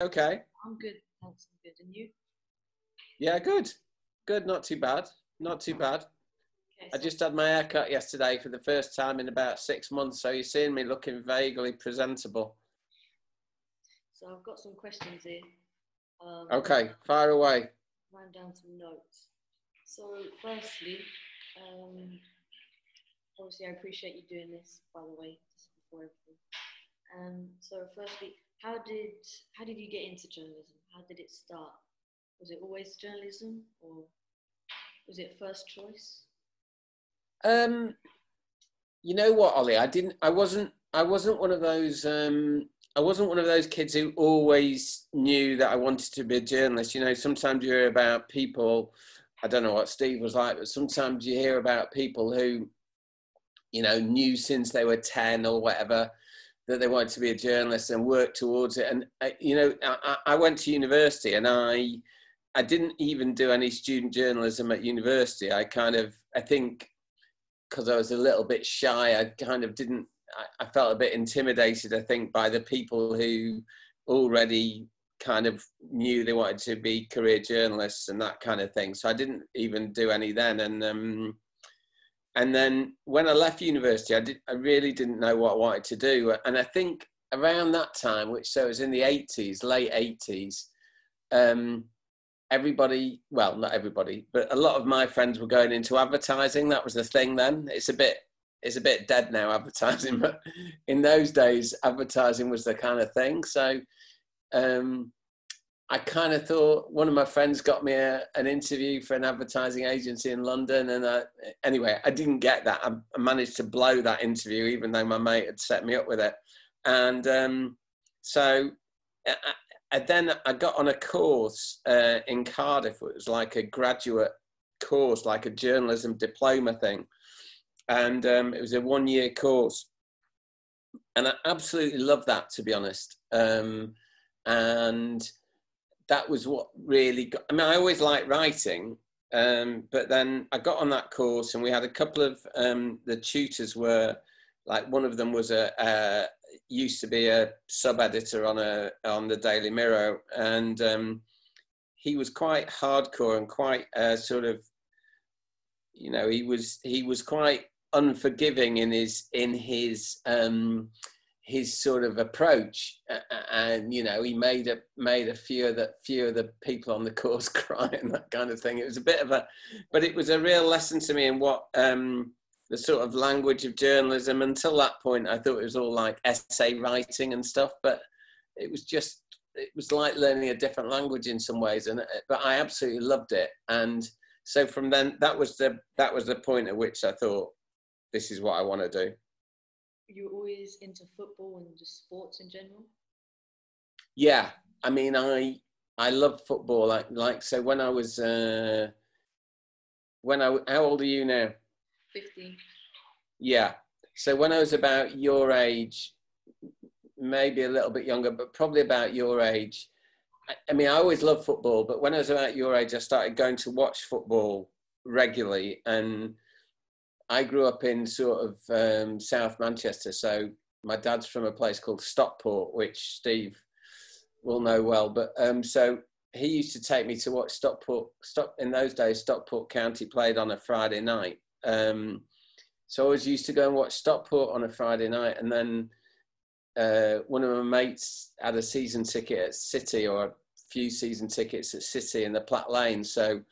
Okay. I'm good, thanks. I'm good. And you? Yeah, good. Good. Not too bad. Not too bad. Okay, I just had my hair cut yesterday for the first time in about 6 months, so you're seeing me looking vaguely presentable. so I've got some questions here. Okay, fire away. Write down some notes. So, firstly, um, obviously, I appreciate you doing this. By the way, just before everything. So, firstly, how did you get into journalism? How did it start? Was it always journalism, or was it first choice? Um, you know what, Ollie? I wasn't one of those. I wasn't one of those kids who always knew that I wanted to be a journalist. You know, sometimes you hear about people. I don't know what Steve was like, but sometimes you hear about people who, you know, knew since they were 10 or whatever that they wanted to be a journalist and work towards it. And you know, I went to university, and I didn't even do any student journalism at university. I think because I was a little bit shy, I kind of didn't. I felt a bit intimidated, I think, by the people who already kind of knew they wanted to be career journalists and that kind of thing. So I didn't even do any then. And then when I left university, I really didn't know what I wanted to do. And I think around that time, so it was in the 80s, late 80s, everybody, well, not everybody, but a lot of my friends were going into advertising. That was the thing then. It's a bit dead now, advertising, but in those days, advertising was the kind of thing. So I kind of thought, one of my friends got me an interview for an advertising agency in London. And anyway, I didn't get that. I managed to blow that interview, even though my mate had set me up with it. And so then I got on a course in Cardiff. It was like a graduate course, like a journalism diploma thing. And it was a 1-year course. And I absolutely loved that, to be honest. And that was what really got, I mean, I always liked writing, but then I got on that course, and we had a couple of, the tutors were, like, one of them was used to be a sub-editor on the Daily Mirror, and he was quite hardcore and quite sort of, you know, he was quite unforgiving in his sort of approach, and you know, he made a few of the people on the course cry and that kind of thing. It was a bit of but it was a real lesson to me in what the sort of language of journalism. Until that point, I thought it was all like essay writing and stuff, but it was like learning a different language in some ways. But I absolutely loved it, and so from then, that was the point at which I thought, this is what I want to do. You were always into football and just sports in general? Yeah, I mean, I love football. Like so when I was how old are you now? 15. Yeah. So when I was about your age, maybe a little bit younger, but probably about your age. I mean, I always loved football, but when I was about your age, I started going to watch football regularly. And I grew up in sort of South Manchester. So my dad's from a place called Stockport, which Steve will know well. But so he used to take me to watch Stockport. In those days, Stockport County played on a Friday night. So I always used to go and watch Stockport on a Friday night. And then one of my mates had a season ticket at City, or a few season tickets at City in the Platt Lane. So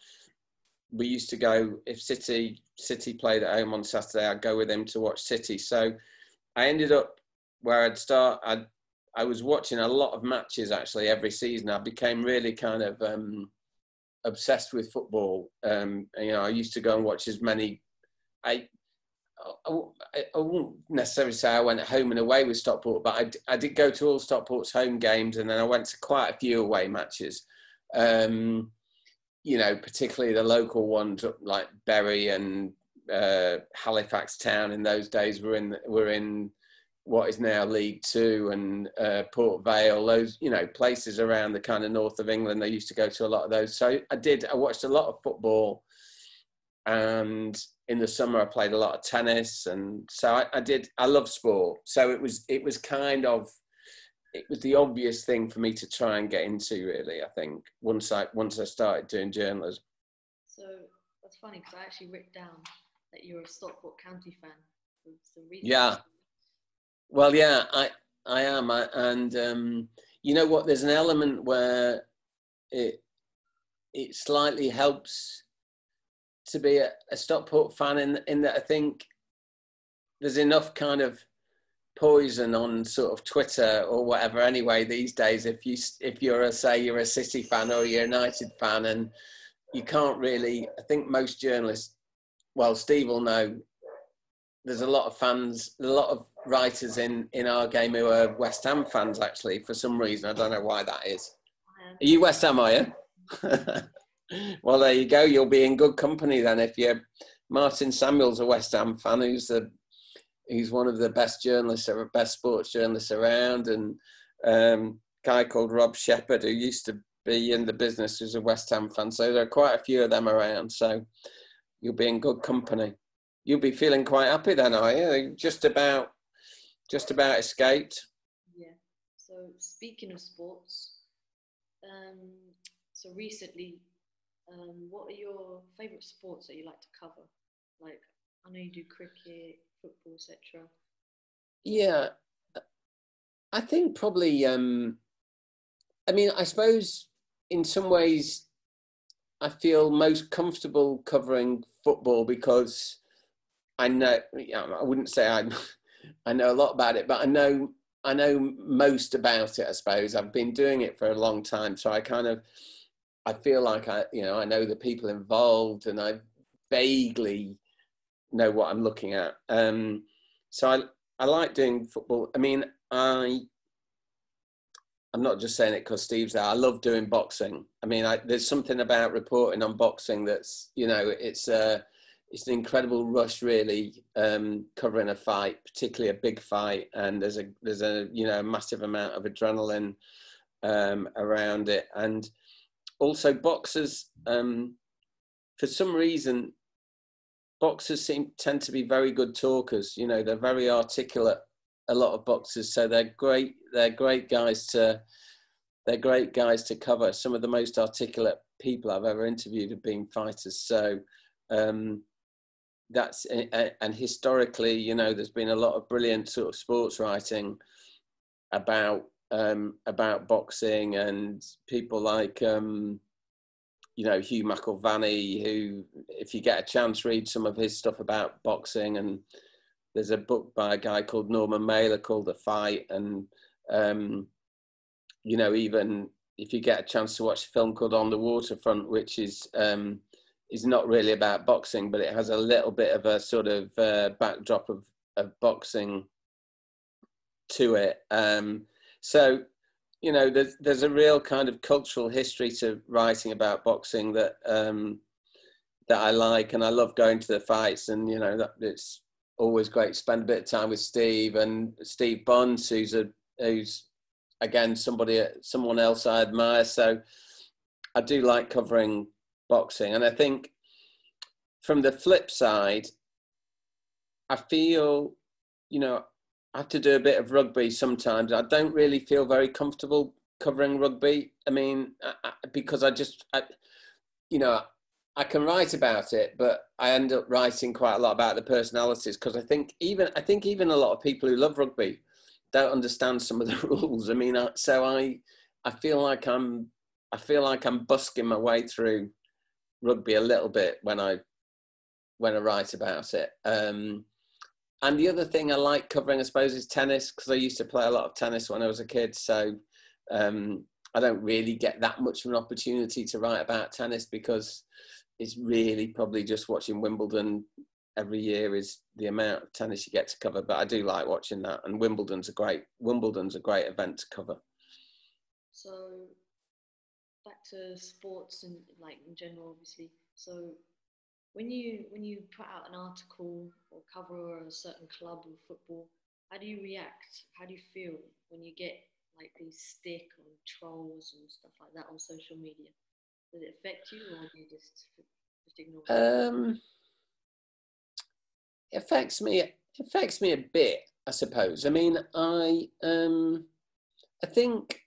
we used to go, if City played at home on Saturday, I'd go with him to watch City. So I ended up where I'd start. I was watching a lot of matches actually every season. I became really kind of obsessed with football. You know, I used to go and watch as many. I won't necessarily say I went home and away with Stockport, but I did go to all Stockport's home games, and then I went to quite a few away matches. You know, particularly the local ones like Bury and Halifax Town in those days were in what is now League Two, and Port Vale, those, you know, places around the kind of north of England. I used to go to a lot of those. So I watched a lot of football, and in the summer I played a lot of tennis, and so I love sport. So it was kind of, it was the obvious thing for me to try and get into, really. I think once I started doing journalism. So that's funny because I actually wrote down that you're a Stockport County fan. So Yeah. Well, yeah, I am, and you know what? There's an element where it slightly helps to be a Stockport fan in that I think there's enough kind of poison on sort of Twitter or whatever anyway these days. If you're a City fan or you're a United fan, and you can't really. I think most journalists, well, Steve will know. There's a lot of fans, a lot of writers in our game who are West Ham fans, actually, for some reason. I don't know why that is. Are you West Ham, are you? Well, there you go. You'll be in good company then if you're Martin Samuel's a West Ham fan, who's one of the best journalists, or best sports journalists around, and a guy called Rob Shepherd, who used to be in the business, who's a West Ham fan. So there are quite a few of them around. So you'll be in good company. You'll be feeling quite happy then, are you? Just about escaped. Yeah. So speaking of sports, so recently, what are your favourite sports that you like to cover? Like, I know you do cricket, football, etc. Yeah, I think probably. I mean, I suppose in some ways, I feel most comfortable covering football because I know. I wouldn't say I know a lot about it, but I know most about it. I suppose I've been doing it for a long time, so I feel like I know the people involved, and I vaguely know what I'm looking at. So I like doing football. I mean, I'm not just saying it because Steve's there. I love doing boxing. I mean, there's something about reporting on boxing that's, it's an incredible rush, really, covering a fight, particularly a big fight, and there's a massive amount of adrenaline around it, and also boxers. For some reason, boxers tend to be very good talkers. They're very articulate. A lot of boxers, so they're great. They're great guys to cover. Some of the most articulate people I've ever interviewed have been fighters. So that's and historically, there's been a lot of brilliant sort of sports writing about boxing, and people like Hugh McIlvanney, who, if you get a chance, read some of his stuff about boxing. And there's a book by a guy called Norman Mailer called The Fight. And, even if you get a chance to watch a film called On the Waterfront, which is not really about boxing, but it has a little bit of a sort of backdrop of boxing to it. So, there's a real kind of cultural history to writing about boxing that I like, and I love going to the fights, and that it's always great to spend a bit of time with Steve Bonds, who's again someone else I admire. So I do like covering boxing, and I think from the flip side, I feel I have to do a bit of rugby sometimes. I don't really feel very comfortable covering rugby. I mean, because I can write about it, but I end up writing quite a lot about the personalities, because I think even a lot of people who love rugby don't understand some of the rules. I mean, I feel like I'm busking my way through rugby a little bit when I write about it. And the other thing I like covering, I suppose, is tennis, because I used to play a lot of tennis when I was a kid. So I don't really get that much of an opportunity to write about tennis, because it's really probably just watching Wimbledon every year is the amount of tennis you get to cover. But I do like watching that, and Wimbledon's a great event to cover. So back to sports and like in general, obviously. So when you put out an article or cover a certain club or football, how do you react? How do you feel when you get like these stick or trolls and stuff like that on social media? Does it affect you, or do you just ignore it? It affects me a bit, I suppose. I mean, I think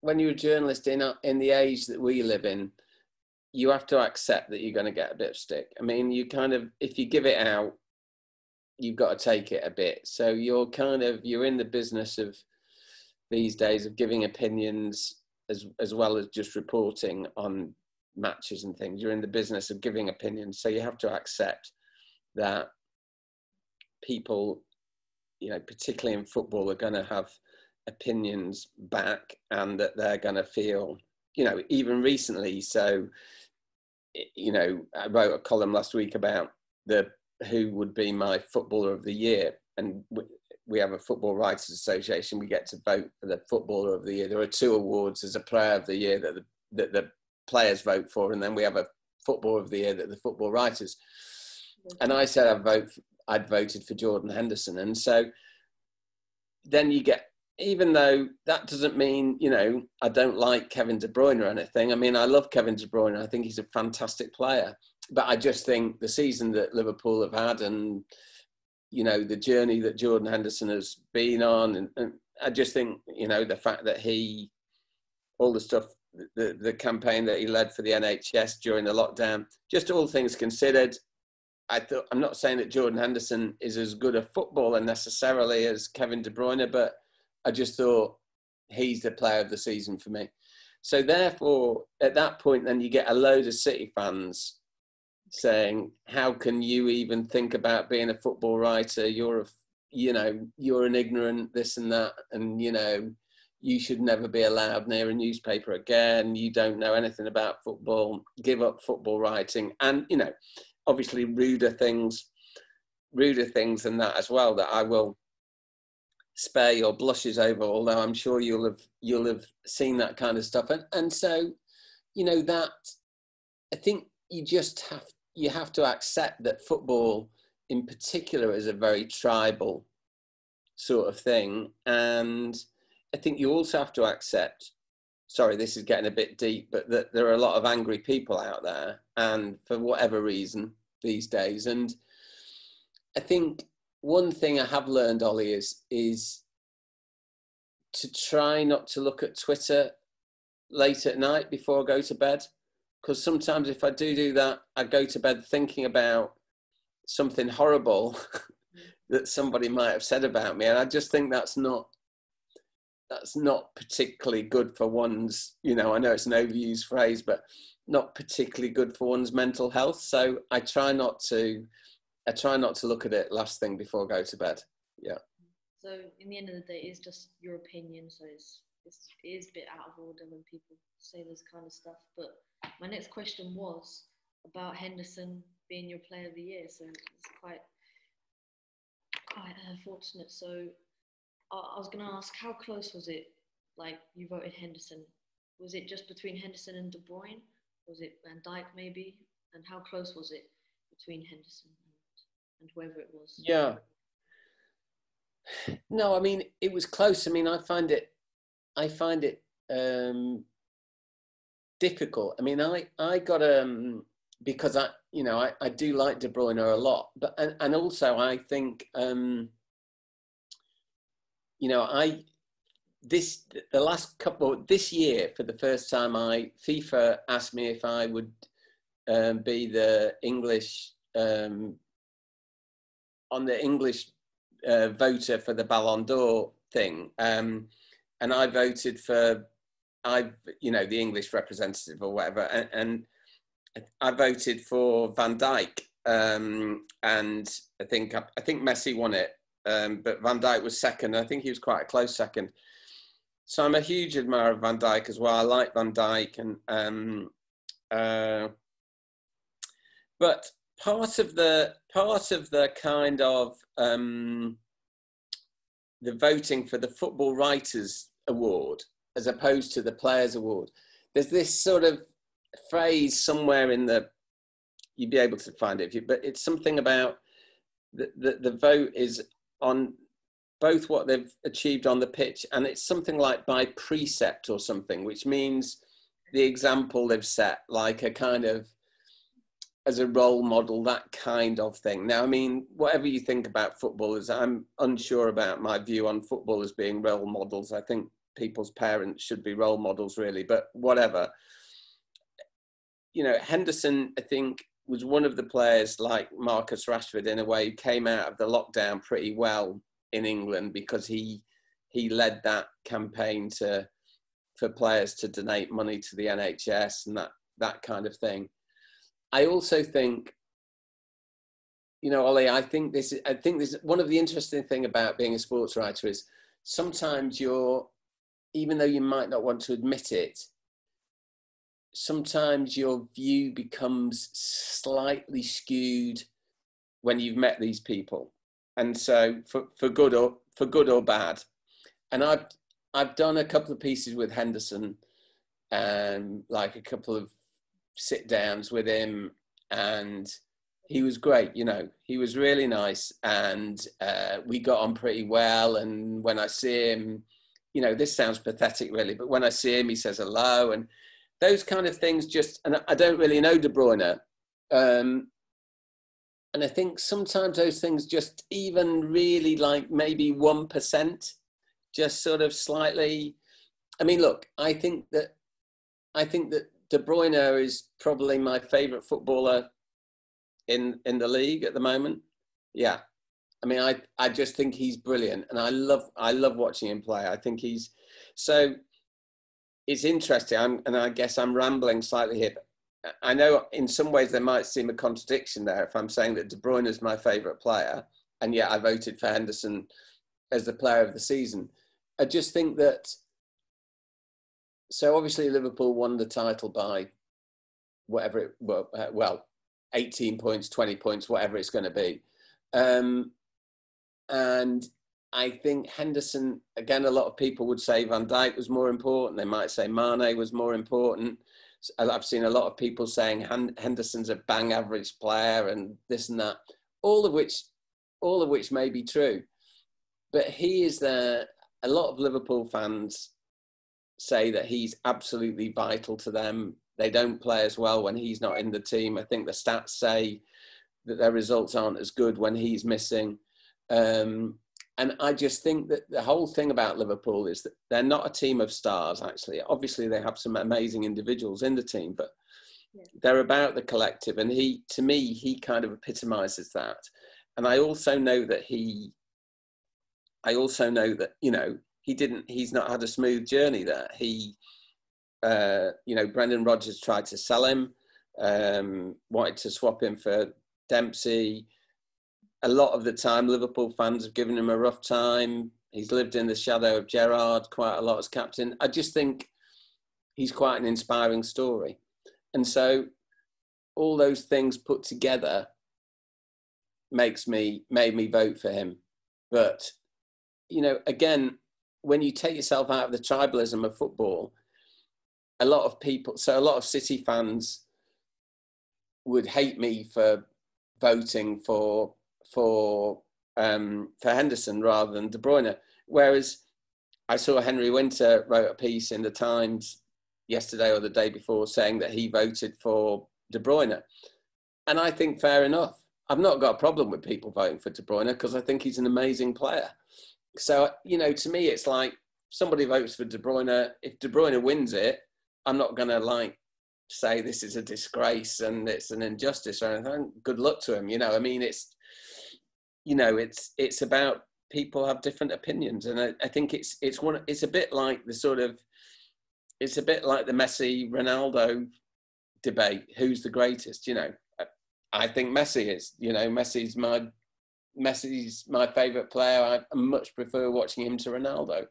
when you're a journalist in the age that we live in, you have to accept that you're going to get a bit of stick. I mean, you kind of, if you give it out, you've got to take it a bit. So you're in the business of these days of giving opinions as well as just reporting on matches and things. You're in the business of giving opinions. So you have to accept that people, particularly in football, are going to have opinions back, and that they're going to feel, even recently. So, I wrote a column last week about who would be my footballer of the year, and we have a football writers association. We get to vote for the footballer of the year. There are two awards. There's a player of the year that the players vote for, and then we have a footballer of the year that the football writers. And I said I'd voted for Jordan Henderson, and so then you get, even though that doesn't mean, I don't like Kevin De Bruyne or anything. I mean, I love Kevin De Bruyne. I think he's a fantastic player. But I just think the season that Liverpool have had, and, the journey that Jordan Henderson has been on, and I just think, the fact that all the stuff, the campaign that he led for the NHS during the lockdown, just all things considered, I'm not saying that Jordan Henderson is as good a footballer necessarily as Kevin De Bruyne, but I just thought he's the player of the season for me. So therefore, at that point, then you get a load of City fans saying, how can you even think about being a football writer? You're an ignorant this and that. And, you should never be allowed near a newspaper again. You don't know anything about football. Give up football writing. And, obviously ruder things than that as well, that I will spare your blushes over, although I'm sure you'll have seen that kind of stuff. And so, that, I think you have to accept that football in particular is a very tribal sort of thing. And I think you also have to accept, sorry, this is getting a bit deep, but that there are a lot of angry people out there, and for whatever reason these days. And I think one thing I have learned, Ollie, is to try not to look at Twitter late at night before I go to bed. Because sometimes if I do that, I go to bed thinking about something horrible that somebody might have said about me. And I just think that's not particularly good for one's, I know it's an overused phrase, but not particularly good for one's mental health. So I try not to look at it last thing before I go to bed. Yeah. So in the end of the day, it's just your opinion. So it is a bit out of order when people say this kind of stuff. But my next question was about Henderson being your player of the year. So it's quite fortunate. So I was going to ask, how close was it? Like, you voted Henderson. Was it just between Henderson and De Bruyne? Was it Van Dijk maybe? And how close was it between Henderson and whoever it was? Yeah. No, I mean, it was close. I mean, I find it difficult. I mean, I got because I do like De Bruyne a lot, but and also I think this year, for the first time, FIFA asked me if I would be the English on the English voter for the Ballon d'Or thing, and I voted for the English representative or whatever, and I voted for Van Dijk, and I think Messi won it. But Van Dijk was second. I think he was quite a close second. So I'm a huge admirer of Van Dijk as well. I like Van Dijk, but part of the kind of the voting for the Football Writers Award as opposed to the Players Award, there's this sort of phrase somewhere you'd be able to find it, but it's something about the vote is on both what they've achieved on the pitch, and it's something like by precept or something, which means the example they've set, like a kind of as a role model, that kind of thing. Now, I mean, whatever you think about footballers, I'm unsure about my view on footballers being role models. I think people's parents should be role models, really, but whatever. You know, Henderson, I think, was one of the players like Marcus Rashford in a way who came out of the lockdown pretty well in England, because he led that campaign for players to donate money to the NHS and that kind of thing. I also think, you know, Ollie, I think this is one of the interesting thing about being a sports writer is sometimes even though you might not want to admit it, sometimes your view becomes slightly skewed when you've met these people. And so for good or bad. And I've done a couple of pieces with Henderson, and like a couple of sit downs with him, and he was great. You know, he was really nice, and we got on pretty well. And when I see him, you know, this sounds pathetic really, but when I see him, he says hello, and those kind of things just, and I don't really know De Bruyne. And I think sometimes those things just even really like maybe 1%, just sort of slightly. I mean, look, I think that De Bruyne is probably my favourite footballer in the league at the moment. Yeah. I mean, I just think he's brilliant, and I love watching him play. I think he's so. It's interesting, and I guess I'm rambling slightly here, but I know in some ways there might seem a contradiction there if I'm saying that De Bruyne is my favourite player, and yet I voted for Henderson as the player of the season. I just think that, so obviously Liverpool won the title by whatever it, well, 18 points, 20 points, whatever it's going to be. And I think Henderson, again, a lot of people would say Van Dijk was more important. They might say Mane was more important. I've seen a lot of people saying Henderson's a bang average player and this and that, all of which may be true. But he is there. A lot of Liverpool fans say that he's absolutely vital to them. They don't play as well when he's not in the team. I think the stats say that their results aren't as good when he's missing. And I just think that the whole thing about Liverpool is that they're not a team of stars, actually. Obviously, they have some amazing individuals in the team, but they're about the collective. And to me, he kind of epitomizes that. And I also know that you know, he's not had a smooth journey there. You know, Brendan Rodgers tried to sell him, wanted to swap him for Dempsey. A lot of the time, Liverpool fans have given him a rough time. He's lived in the shadow of Gerrard quite a lot as captain. I just think he's quite an inspiring story. And so all those things put together made me vote for him. But, you know, again, when you take yourself out of the tribalism of football, a lot of City fans would hate me for voting for Henderson rather than De Bruyne. Whereas I saw Henry Winter wrote a piece in the Times yesterday or the day before saying that he voted for De Bruyne. And I think fair enough. I've not got a problem with people voting for De Bruyne because I think he's an amazing player. So, you know, to me, it's like somebody votes for De Bruyne. If De Bruyne wins it, I'm not going to like say this is a disgrace and it's an injustice or anything. Good luck to him. You know, I mean, it's about people have different opinions. And I think it's a bit like the Messi Ronaldo debate. Who's the greatest? You know, I think Messi is, you know, Messi's my favourite player. I much prefer watching him to Ronaldo.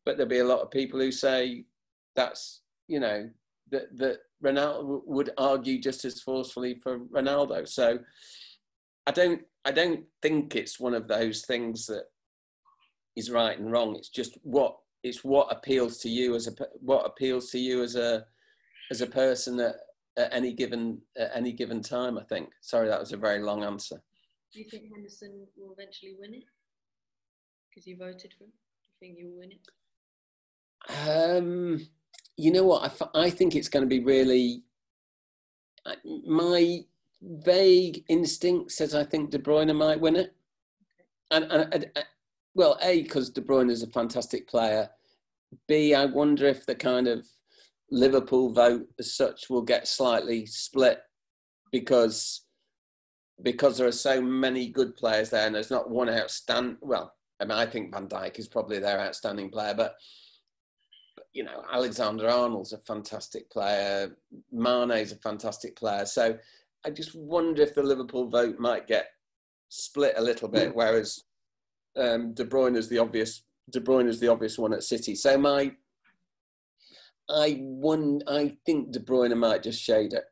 But there'll be a lot of people who say that's, you know, that Ronaldo would argue just as forcefully for Ronaldo. So I don't think it's one of those things that is right and wrong. It's just what appeals to you as a person at any given time, I think. Sorry, that was a very long answer. Do you think Henderson will eventually win it? Because you voted for him. Do you think you'll win it? You know what? I think it's going to be really. My vague instinct says I think De Bruyne might win it, and well, because De Bruyne is a fantastic player, B, I wonder if the kind of Liverpool vote as such will get slightly split because there are so many good players there, and there's not one outstanding. Well, I mean, I think Van Dijk is probably their outstanding player, but you know, Alexander Arnold's a fantastic player. Mane's a fantastic player. So I just wonder if the Liverpool vote might get split a little bit, whereas De Bruyne is the obvious one at City. So I think De Bruyne might just shade it.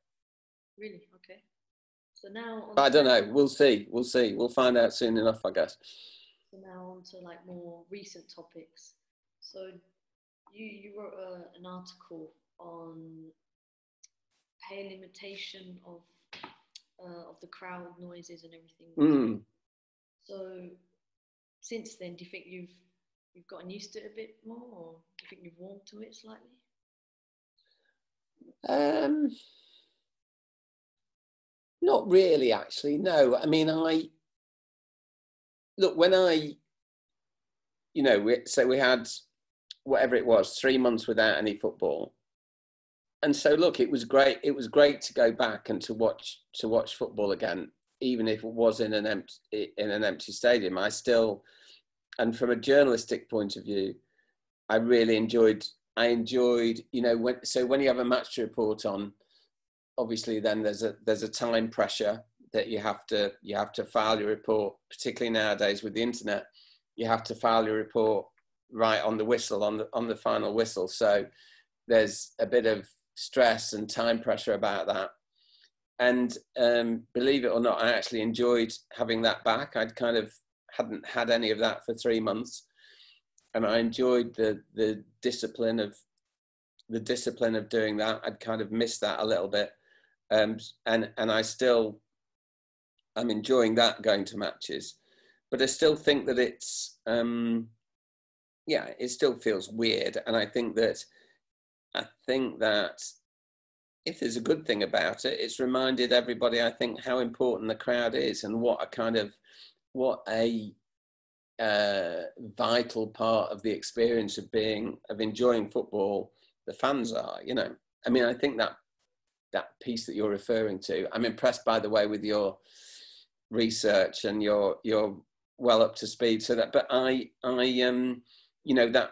Really? Okay. So now I don't know. We'll see. We'll find out soon enough, I guess. So now on to like more recent topics. So you wrote an article on pay limitation of the crowd noises and everything. Mm. So since then, do you think you've gotten used to it a bit more, or do you think you've warmed to it slightly? Not really, actually. No, I mean, we had whatever it was, 3 months without any football, and so look, it was great. It was great to go back and to watch football again, even if it was in an empty stadium. And from a journalistic point of view, I really enjoyed. When you have a match to report on, obviously then there's a time pressure that you have to file your report, particularly nowadays with the internet. You have to file your report right on the whistle, on the final whistle. So there's a bit of stress and time pressure about that. And believe it or not, I actually enjoyed having that back. I'd kind of hadn't had any of that for 3 months, and I enjoyed the discipline of doing that. I'd kind of missed that a little bit, and I'm enjoying that, going to matches, but I still think that it's it still feels weird. And I think that if there's a good thing about it, it's reminded everybody, I think, how important the crowd is and what a vital part of the experience of enjoying football the fans are. You know, I mean, I think that piece that you're referring to, I'm impressed, by the way, with your research, and you're well up to speed. So that, but that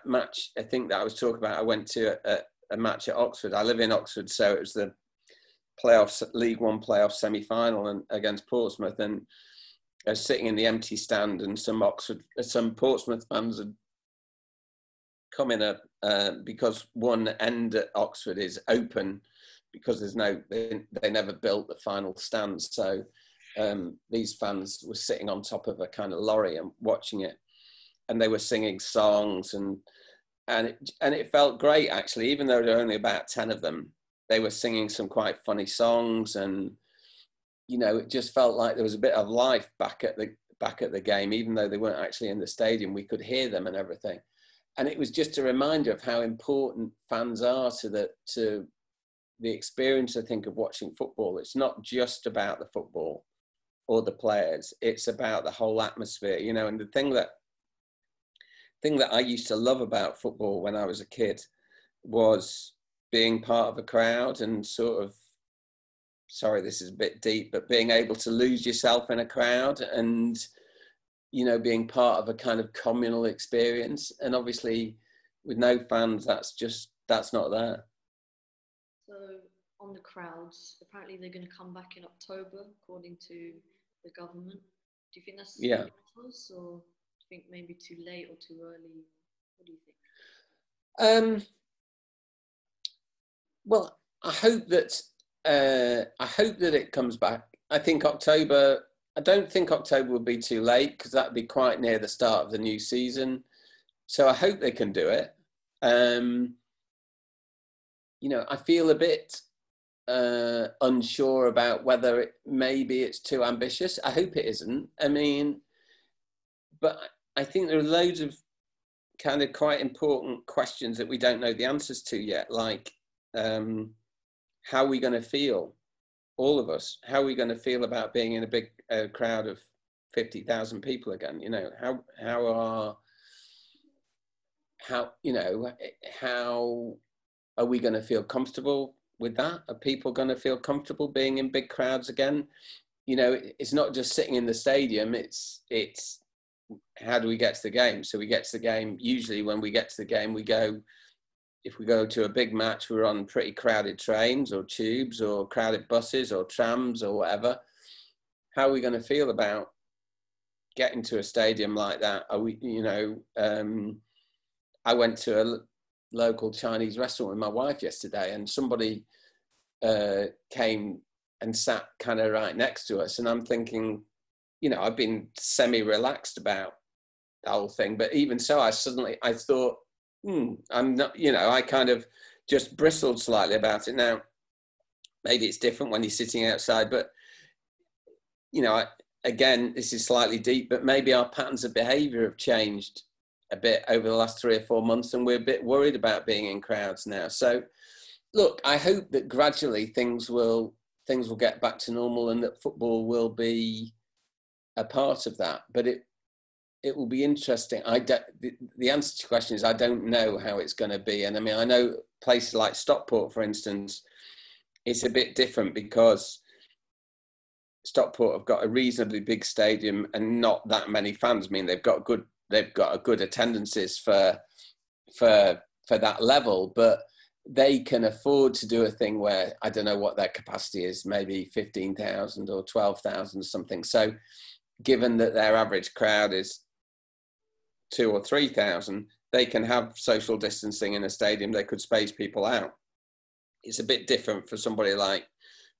match, I think that I was talking about, I went to a match at Oxford. I live in Oxford, so it was the League One playoff semi-final and against Portsmouth, and I was sitting in the empty stand, and some Portsmouth fans had come in because one end at Oxford is open because they never built the final stand. So these fans were sitting on top of a kind of lorry and watching it, and they were singing songs, and it felt great, actually. Even though there were only about 10 of them, they were singing some quite funny songs, and it just felt like there was a bit of life back at the game. Even though they weren't actually in the stadium, we could hear them and everything. And it was just a reminder of how important fans are to the experience, I think, of watching football. It's not just about the football or the players, it's about the whole atmosphere, and the thing that I used to love about football when I was a kid was being part of a crowd and sort of, sorry, this is a bit deep, but being able to lose yourself in a crowd and, being part of a kind of communal experience. And obviously with no fans, that's not there. So on the crowds, apparently they're going to come back in October, according to the government. Do you think that's close, or do you think maybe too late or too early? What do you think? Well, I hope that it comes back. I don't think October would be too late, because that would be quite near the start of the new season. So I hope they can do it. I feel a bit unsure about whether maybe it's too ambitious. I hope it isn't. I mean, but I think there are loads of kind of quite important questions that we don't know the answers to yet, like how are we going to feel, all of us? How are we going to feel about being in a big crowd of 50,000 people again? How how, how are we going to feel comfortable with that? Are people going to feel comfortable being in big crowds again? It's not just sitting in the stadium. It's how do we get to the game? So we get to the game. Usually when we get to the game, if we go to a big match, we're on pretty crowded trains or tubes or crowded buses or trams or whatever. How are we going to feel about getting to a stadium like that? Are we, I went to a local Chinese restaurant with my wife yesterday, and somebody came and sat kind of right next to us. And I'm thinking, I've been semi-relaxed about the whole thing, but even so, I thought, I'm not, I kind of just bristled slightly about it. Now, maybe it's different when you're sitting outside, but, again, this is slightly deep, but maybe our patterns of behavior have changed a bit over the last 3 or 4 months, and we're a bit worried about being in crowds now. So, look, I hope that gradually things will get back to normal, and that football will be a part of that. But it will be interesting. The answer to the question is I don't know how it's going to be. And I mean, I know places like Stockport, for instance, it's a bit different because Stockport have got a reasonably big stadium and not that many fans. I mean, they've got a good attendances for that level, but they can afford to do a thing where I don't know what their capacity is, maybe 15,000 or 12,000 or something. So given that their average crowd is 2,000 or 3,000, they can have social distancing in a stadium. They could space people out. It's a bit different for somebody like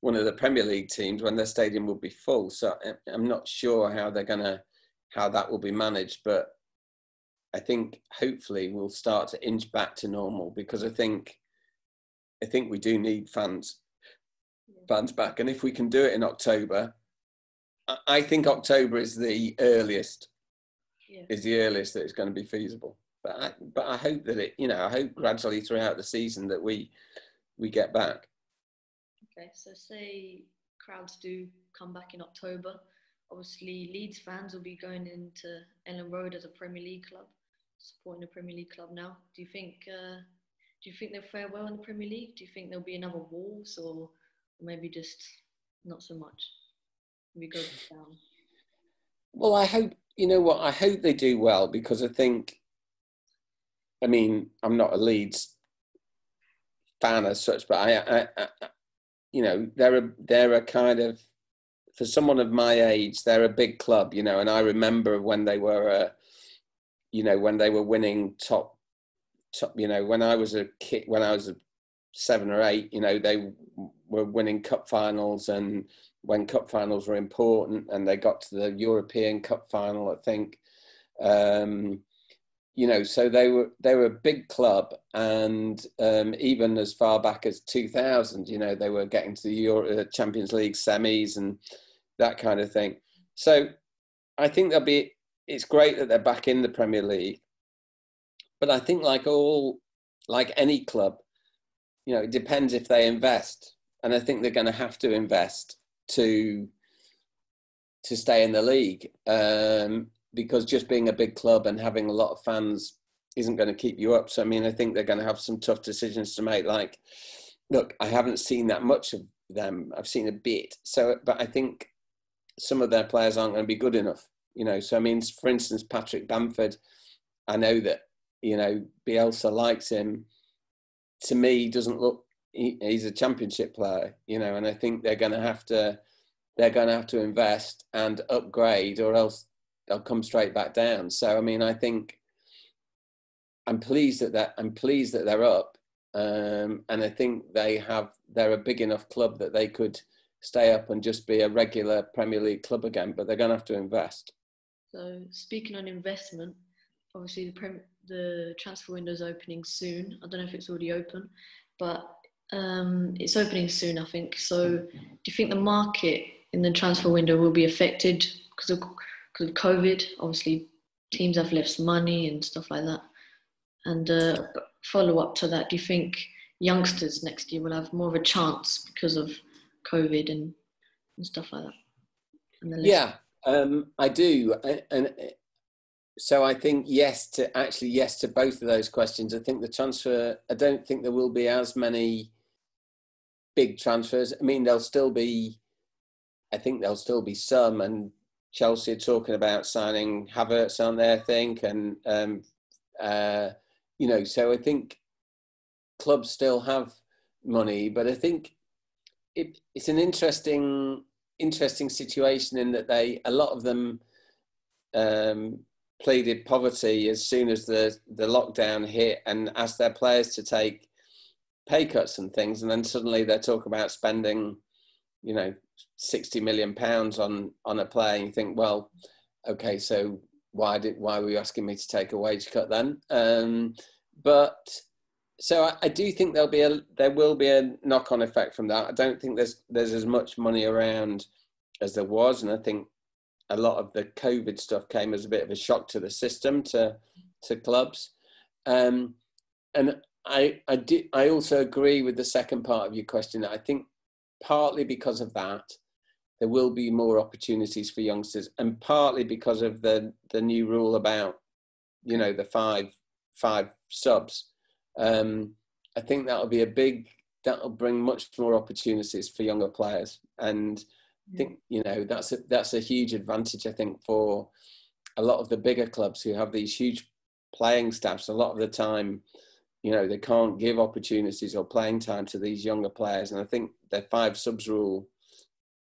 one of the Premier League teams when their stadium will be full. So I'm not sure how that will be managed, but I think hopefully we'll start to inch back to normal, because I think we do need fans back. And if we can do it in October, I think October is the earliest. Is the earliest that it's going to be feasible. But I hope that I hope gradually throughout the season that we get back. Okay, so say crowds do come back in October. Obviously, Leeds fans will be going into Ellen Road as a Premier League club, supporting a Premier League club now. Do you think they'll fare well in the Premier League? Do you think there'll be another Wolves, or maybe just not so much? We go down. Well, I hope, I hope they do well, because I'm not a Leeds fan as such, but they're a kind of, for someone of my age, they're a big club, and I remember when they were, when they were winning top, when I was a kid, when I was 7 or 8, they were winning cup finals, and when cup finals were important, and they got to the European Cup final, I think, so they were a big club, and even as far back as 2000, they were getting to the Champions League semis and that kind of thing. So I think it's great that they're back in the Premier League, but I think like any club, it depends if they invest, and I think they're going to have to invest to stay in the league, because just being a big club and having a lot of fans isn't going to keep you up. So, I think they're going to have some tough decisions to make. Like, look, I haven't seen that much of them. I've seen a bit. So, but I think some of their players aren't going to be good enough, So, for instance, Patrick Bamford, I know that, Bielsa likes him. To me, doesn't look, he's a championship player, and I think they're going to have to invest and upgrade, or else they'll come straight back down. So, I think I'm pleased that they're up, and I think they're a big enough club that they could stay up and just be a regular Premier League club again. But they're going to have to invest. So, speaking on investment, obviously the transfer window is opening soon. I don't know if it's already open, but it's opening soon, I think. So, do you think the market in the transfer window will be affected because of COVID? Obviously, teams have less money and stuff like that. And follow up to that, do you think youngsters next year will have more of a chance because of COVID and stuff like that? Yeah, I do. And So I think yes to both of those questions. I think the transfer, I don't think there will be as many big transfers. I mean, I think there'll still be some, and Chelsea are talking about signing Havertz on there, I think, and so I think clubs still have money, but I think it's an interesting situation in that a lot of them pleaded poverty as soon as the lockdown hit and asked their players to take pay cuts and things, and then suddenly they're talking about spending, £60 million on a player, and you think, well, okay, so why were you asking me to take a wage cut then? But so I do think there will be a knock-on effect from that. I don't think there's as much money around as there was, and I think a lot of the COVID stuff came as a bit of a shock to the system, to clubs. And I also agree with the second part of your question. I think partly because of that, there will be more opportunities for youngsters, and partly because of the new rule about, the five subs. I think that'll bring much more opportunities for younger players, and I think that's a huge advantage, I think, for a lot of the bigger clubs who have these huge playing staffs. A lot of the time, they can't give opportunities or playing time to these younger players, and I think the 5 subs rule,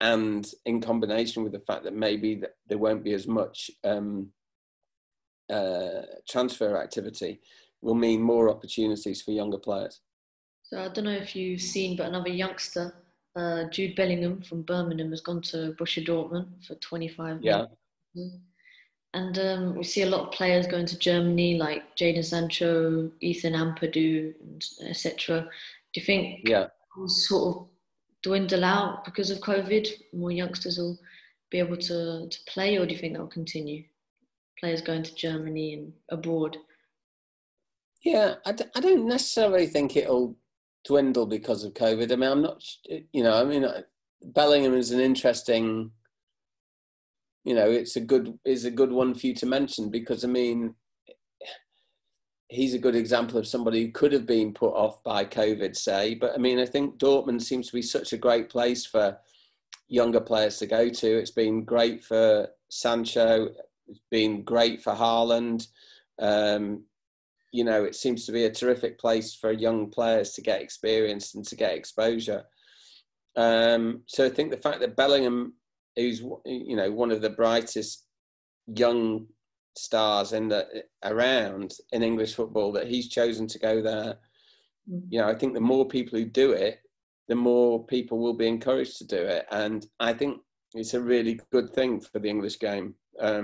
and in combination with the fact that maybe there won't be as much transfer activity, will mean more opportunities for younger players. So I don't know if you've seen, but another youngster, Jude Bellingham from Birmingham, has gone to Borussia Dortmund for 25 million. And we see a lot of players going to Germany, like Jadon Sancho, Ethan Ampadu, etc. Do you think will sort of dwindle out because of COVID? More youngsters will be able to play, or do you think that will continue? Players going to Germany and abroad? Yeah, I don't necessarily think it'll dwindle because of COVID. I mean, I'm not, Bellingham is an interesting, it's a good one for you to mention, because, I mean, he's a good example of somebody who could have been put off by COVID, say. But, I mean, I think Dortmund seems to be such a great place for younger players to go to. It's been great for Sancho. It's been great for Haaland. It seems to be a terrific place for young players to get experience and to get exposure. So I think the fact that Bellingham, who's one of the brightest young stars around in English football, that he's chosen to go there. I think the more people who do it, the more people will be encouraged to do it, and I think it's a really good thing for the English game. I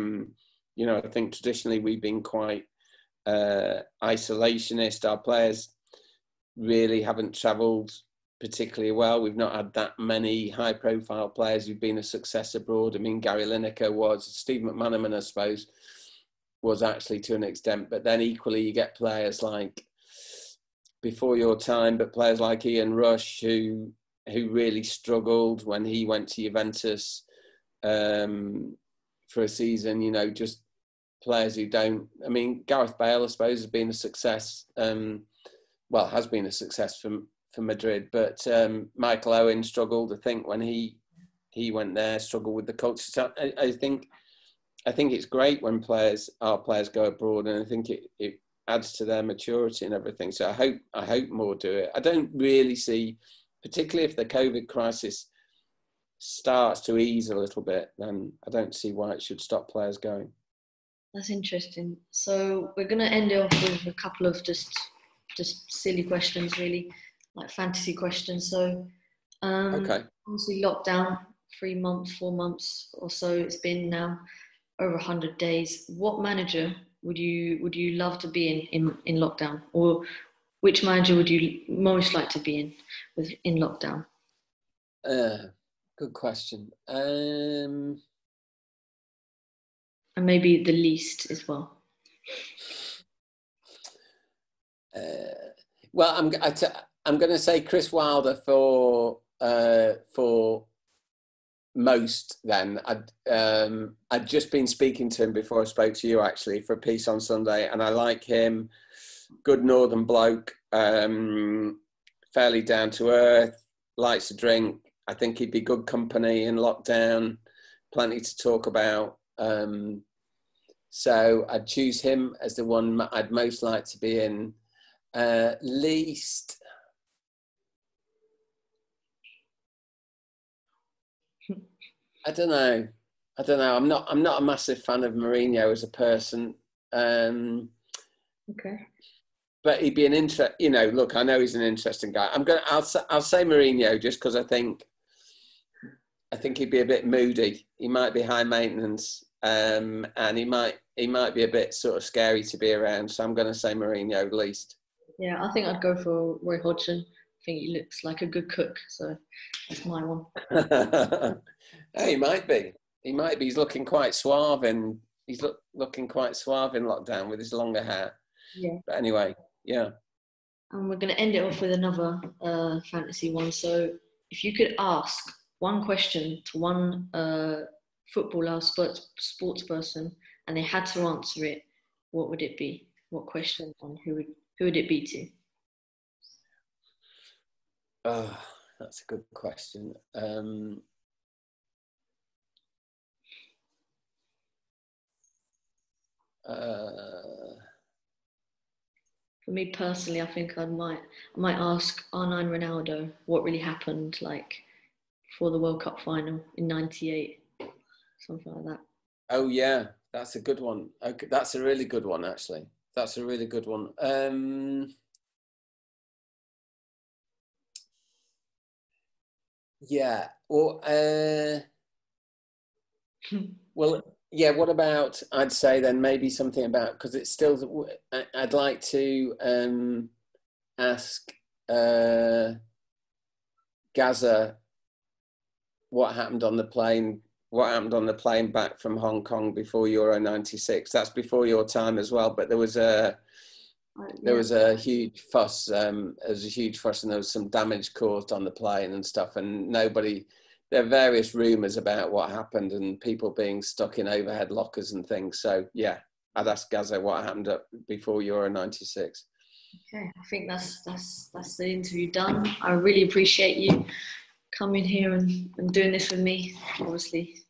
think traditionally we've been quite isolationist. Our players really haven't travelled particularly well. We've not had that many high-profile players who've been a success abroad. I mean, Gary Lineker was, Steve McManaman, I suppose, was actually to an extent. But then equally, you get players like, before your time, but players like Ian Rush, who really struggled when he went to Juventus for a season. Just players who don't. I mean, Gareth Bale, I suppose, has been a success. Has been a success for Madrid, but Michael Owen struggled, I think, when he went there. Struggled with the culture. So I think it's great when our players go abroad, and I think it adds to their maturity and everything. So I hope more do it. I don't really see, particularly if the COVID crisis starts to ease a little bit, then I don't see why it should stop players going. That's interesting. So we're going to end off with a couple of just silly questions, really, like fantasy questions. So Okay. Obviously lockdown, 3 months, 4 months or so it's been now, over 100 days. What manager would you love to be in lockdown, or which manager would you most like to be in lockdown? Good question. And maybe the least as well. I'm going to say Chris Wilder for most then. I'd just been speaking to him before I spoke to you, actually, for a piece on Sunday, and I like him. Good northern bloke, fairly down to earth, likes to drink. I think he'd be good company in lockdown, plenty to talk about. So I'd choose him as the one I'd most like to be in. Least, I don't know. I'm not a massive fan of Mourinho as a person. Okay. But he'd be an look, I know he's an interesting guy. I'll say Mourinho just because I think he'd be a bit moody. He might be high maintenance, and he might be a bit sort of scary to be around. So I'm going to say Mourinho least. Yeah, I think I'd go for Roy Hodgson. I think he looks like a good cook, so that's my one. He might be. He's looking quite suave, and he's looking quite suave in lockdown with his longer hair. Yeah. But anyway, yeah. And we're going to end it off with another fantasy one. So if you could ask one question to one footballer, sports person, and they had to answer it, what would it be? What question, and who would it be to? Oh, that's a good question. For me personally, I think I might ask R9 Ronaldo what really happened, like before the World Cup final in '98, something like that. Oh yeah, that's a good one. Okay, that's a really good one, actually. That's a really good one. Yeah. Well, well, yeah. What about? I'd say then maybe something about, because it's still. I'd like to ask Gaza what happened on the plane. What happened on the plane back from Hong Kong before Euro '96? That's before your time as well. But there was a huge fuss. There was a huge fuss, and there was some damage caused on the plane and stuff. And there are various rumours about what happened and people being stuck in overhead lockers and things. So yeah, I'd ask Gaza what happened before Euro '96. Okay, I think that's the interview done. I really appreciate you coming here and doing this with me, obviously.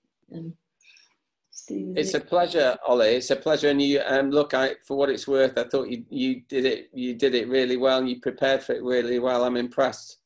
It's a pleasure, Ollie. It's a pleasure, and you look. For what it's worth, I thought you did it. You did it really well, and you prepared for it really well. I'm impressed.